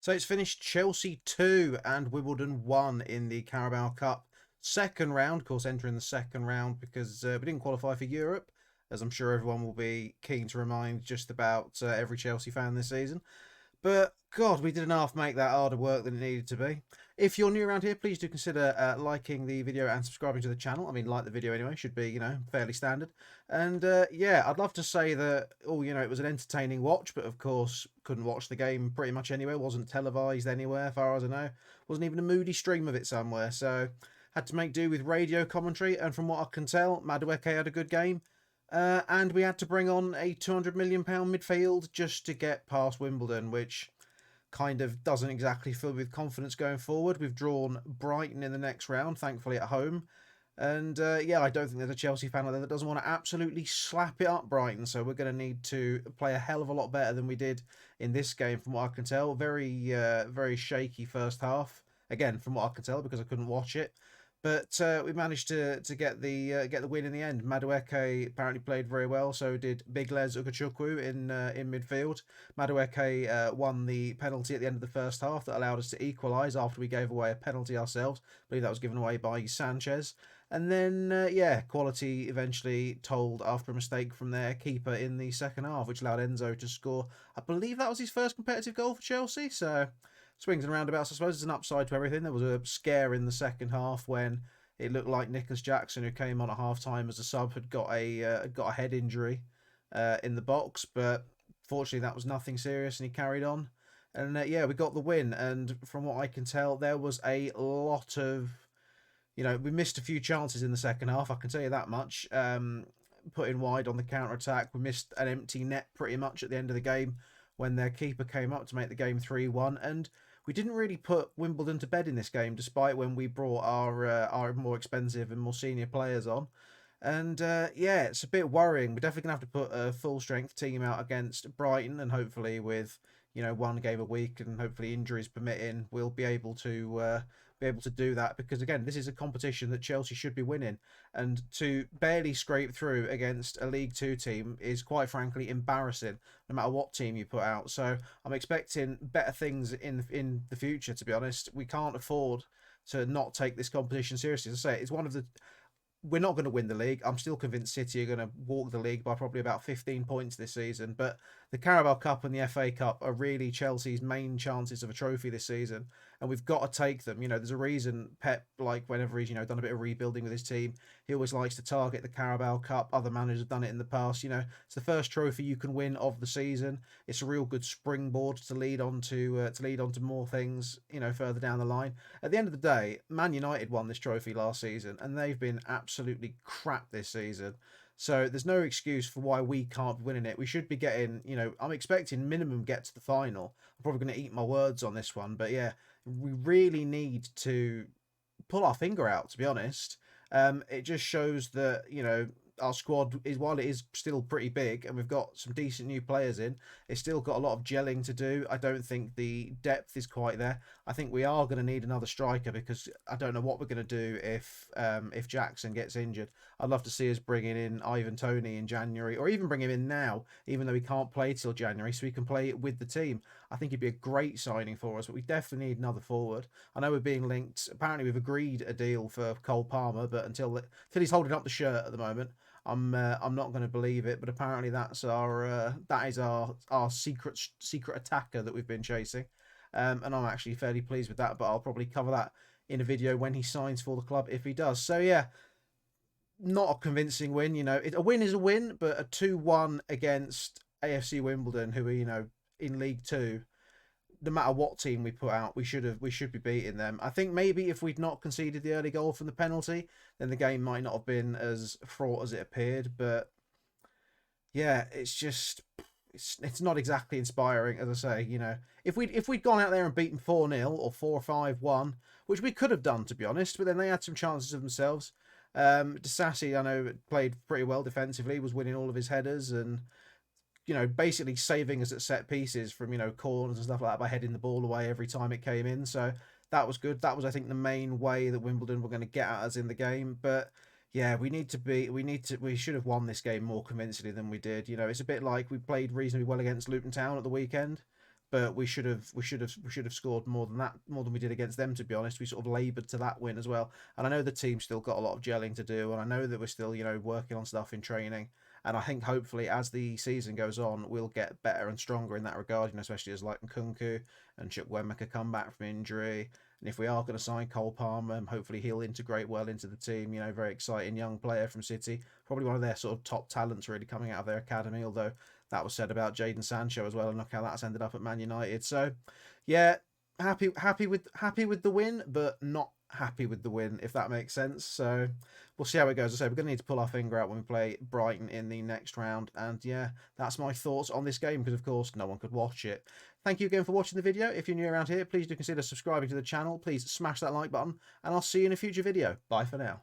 So it's finished Chelsea 2 and Wimbledon 1 in the Carabao Cup second round. Of course, entering the second round because we didn't qualify for Europe, as I'm sure everyone will be keen to remind just about every Chelsea fan this season. But God, we did enough make that harder work than it needed to be. If you're new around here, please do consider liking the video and subscribing to the channel. I mean, like the video anyway, should be, fairly standard. And yeah, I'd love to say that, oh, it was an entertaining watch, but of course, couldn't watch the game pretty much anywhere. Wasn't televised anywhere, as far as I know. Wasn't even a moody stream of it somewhere. So had to make do with radio commentary. And from what I can tell, Madueke had a good game. And we had to bring on a £200 million midfield just to get past Wimbledon, which kind of doesn't exactly fill with confidence going forward. We've drawn Brighton in the next round, thankfully at home. And yeah, I don't think there's a Chelsea fan out there that doesn't want to absolutely slap it up Brighton. So we're going to need to play a hell of a lot better than we did in this game, from what I can tell. Very shaky first half. Again, from what I can tell, because I couldn't watch it. But we managed to get the win in the end. Madueke apparently played very well, so did Bigles Ugachukwu in midfield. Madueke won the penalty at the end of the first half that allowed us to equalise after we gave away a penalty ourselves. I believe that was given away by Sanchez. And then, yeah, quality eventually told after a mistake from their keeper in the second half, which allowed Enzo to score. I believe that was his first competitive goal for Chelsea, so swings and roundabouts. I suppose there's an upside to everything. There was a scare in the second half when it looked like Nicholas Jackson, who came on at half time as a sub, had got a head injury in the box, but fortunately that was nothing serious, and he carried on. And yeah, we got the win. And from what I can tell, there was a lot of, we missed a few chances in the second half. I can tell you that much. Putting wide on the counter attack, we missed an empty net pretty much at the end of the game when their keeper came up to make the game 3-1. And we didn't really put Wimbledon to bed in this game, despite when we brought our more expensive and more senior players on. And yeah, it's a bit worrying. We're definitely gonna have to put a full strength team out against Brighton, and hopefully with one game a week and hopefully injuries permitting, we'll be able to do that, because again, this is a competition that Chelsea should be winning, and to barely scrape through against a League Two team is quite frankly embarrassing, no matter what team you put out. So I'm expecting better things in the future. To be honest, we can't afford to not take this competition seriously. As I say, it's one of the we're not going to win the league. I'm still convinced City are going to walk the league by probably about 15 points this season. But the Carabao Cup and the FA Cup are really Chelsea's main chances of a trophy this season, and we've got to take them. There's a reason Pep, like whenever he's done a bit of rebuilding with his team, he always likes to target the Carabao Cup. Other managers have done it in the past. It's the first trophy you can win of the season. It's a real good springboard to lead on to more things. Further down the line. At the end of the day, Man United won this trophy last season, and they've been absolutely crap this season. So there's no excuse for why we can't be winning it. We should be getting, I'm expecting minimum get to the final. I'm probably going to eat my words on this one, but yeah, we really need to pull our finger out, to be honest. It just shows that, our squad is, while it is still pretty big and we've got some decent new players in, it's still got a lot of gelling to do. I don't think the depth is quite there. I think we are going to need another striker, because I don't know what we're going to do if Jackson gets injured. I'd love to see us bringing in Ivan Toney in January, or even bring him in now, even though he can't play till January, so he can play with the team. I think he'd be a great signing for us, but we definitely need another forward. I know we're being linked. Apparently, we've agreed a deal for Cole Palmer, but until he's holding up the shirt at the moment, I'm not going to believe it. But apparently that is our secret attacker that we've been chasing, and I'm actually fairly pleased with that. But I'll probably cover that in a video when he signs for the club, if he does. So yeah, not a convincing win. A win is a win, but a 2-1 against AFC Wimbledon, who are in League Two. No matter what team we put out, we should be beating them. I think maybe if we'd not conceded the early goal from the penalty, then the game might not have been as fraught as it appeared. But yeah, it's not exactly inspiring, as I say. If we'd gone out there and beaten 4-0 or 4-5-1, which we could have done, to be honest, but then they had some chances of themselves. Disassi, I know, played pretty well defensively, was winning all of his headers and basically saving us at set pieces from, corners and stuff like that by heading the ball away every time it came in. So that was good. That was, I think, the main way that Wimbledon were going to get at us in the game. But yeah, we should have won this game more convincingly than we did. It's a bit like we played reasonably well against Luton Town at the weekend, but we should have scored more than that, more than we did against them, to be honest. We sort of laboured to that win as well. And I know the team's still got a lot of gelling to do, and I know that we're still, you know, working on stuff in training. And I think hopefully as the season goes on, we'll get better and stronger in that regard, you know, especially as like Nkunku and Chukwuemeka come back from injury. And if we are going to sign Cole Palmer, hopefully he'll integrate well into the team. You know, very exciting young player from City. Probably one of their sort of top talents really coming out of their academy, although that was said about Jadon Sancho as well, and look how that's ended up at Man United. So, yeah, happy with the win, but not happy with the win, if that makes sense. So we'll see how it goes. As I say, we're going to need to pull our finger out when we play Brighton in the next round. And yeah, that's my thoughts on this game, because of course no one could watch it. Thank you again for watching the video. If you're new around here, please do consider subscribing to the channel. Please smash that like button, and I'll see you in a future video. Bye for now.